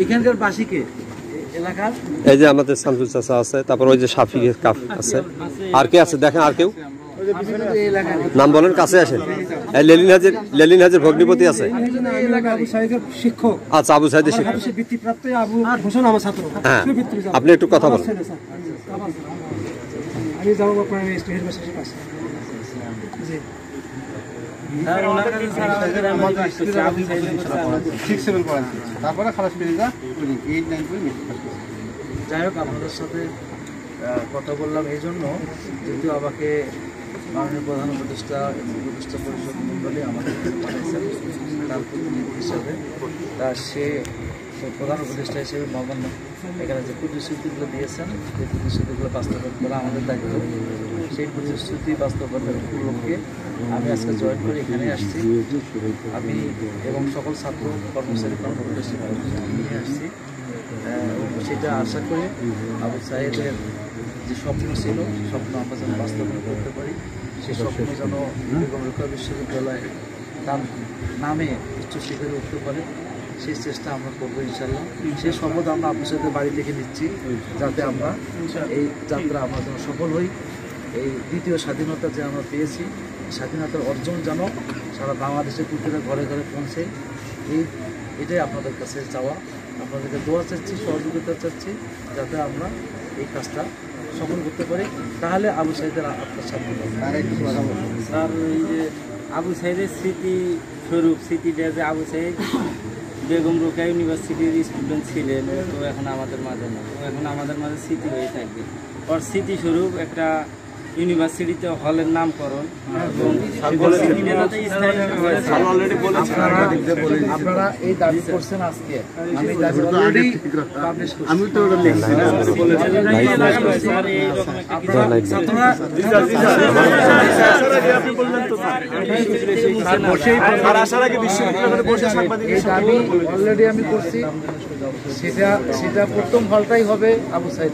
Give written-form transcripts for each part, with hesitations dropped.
এখানকার বাসীকে এলাকার এই যে আমাদের শামসুল চাচা আছে, তারপর ওই যে শাফি আছে, আর কে আছে দেখেন, আর কেউ নাম বলেন, কাছে আসেন। লেলিন হাজের ভগ্নিপতি আছে। আচ্ছা, আবু সাইদের শিক্ষক। হ্যাঁ, আপনি একটু কথা বলেন। যাই হোক, আপনাদের সাথে কথা বললাম এই জন্য, যেহেতু আমাকে মাননীয় প্রধান উপদেষ্টা পরিষদ মণ্ডলী আমাদের পাঠাইছেন তার প্রতিনিধি হিসাবে। তা সে প্রধান উপদেষ্টা হিসেবে নবান্ন এখানে যে প্রতিশ্রুতিগুলো দিয়েছেন, সেই প্রতিশ্রুতিগুলো বাস্তবায়ন করা আমাদের দায়িত্ব। সেই প্রতিশ্রুতি বাস্তবায়নের উপলক্ষে আমি আজকে জয়েন করে এখানে আসছি। আমি এবং সকল ছাত্র কর্মচারী কর্মকর্তা নিয়ে আসছি, এবং সেটা আশা করি আবু সাইদের যে স্বপ্ন ছিল, স্বপ্ন আমরা যেন বাস্তবায়ন করতে পারি। সেই স্বপ্ন যেন বেগম রোকেয়া বিশ্ববিদ্যালয় তার নামে উচ্চ শিখরে উঠতে পারে, সেই চেষ্টা আমরা করবো ইনশাল্লাহ। সেই শপথ আমরা আবু সাইদের বাড়ি থেকে নিচ্ছি, যাতে আমরা এই যাত্রা আমরা যেন সফল হই। এই দ্বিতীয় স্বাধীনতা যে আমরা পেয়েছি, স্বাধীনতার অর্জন যেন সারা বাংলাদেশের প্রতিটা ঘরে ঘরে পৌঁছে, এটাই আপনাদের কাছে চাওয়া। আপনাদেরকে দোয়া চাচ্ছি, সহযোগিতা চাচ্ছি, যাতে আমরা এই কাজটা সফল করতে পারি। তাহলে আবু সাইদের আপনার সাথে স্যার, এই যে আবু সাইদের স্মৃতি স্বরূপ, স্মৃতিটা যে আবু সাইদ বেগম রোকেয়া ইউনিভার্সিটির স্টুডেন্ট ছিলেন, তো এখন আমাদের মাঝে না, তো এখন আমাদের মাঝে স্মৃতি হয়ে থাকবে। ওর স্মৃতিস্বরূপ একটা ইউনিভার্সিটিতে হলের নামকরণ, আপনারা এই দাবি করছেন আজকে, আমি তো অলরেডি আমি করছি। সেটা প্রথম হলটাই হবে আবু সাইদ,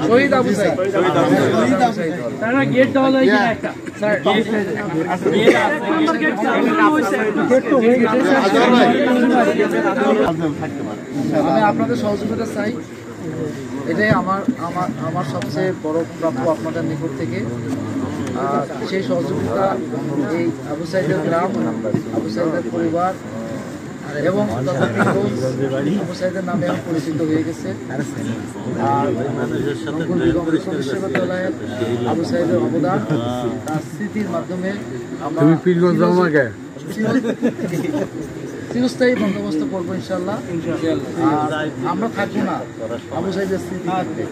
শহীদ আবু সাইদ। গেট দেওয়া যায় কিনা একটা, স্যার আমি আপনাদের সহযোগিতা চাই, এটাই আমার সবচেয়ে বড় প্রাপ্য আপনাদের নিকট থেকে। সেই সহযোগিতা এই আবু সাইদের গ্রাম, আবু সাইদের পরিবার এবং আবু সাইদের নামে এখন পরিচিত হয়ে গেছে। আর বিশ্ববিদ্যালয়ের আবু সাইদের অবদান, তার স্মৃতির মাধ্যমে আমরা চিরস্থায়ী বন্দোবস্ত করবো ইনশাল্লাহ। আর আমরা থাকবো না, আবু সাইদের স্মৃতি থাকবে।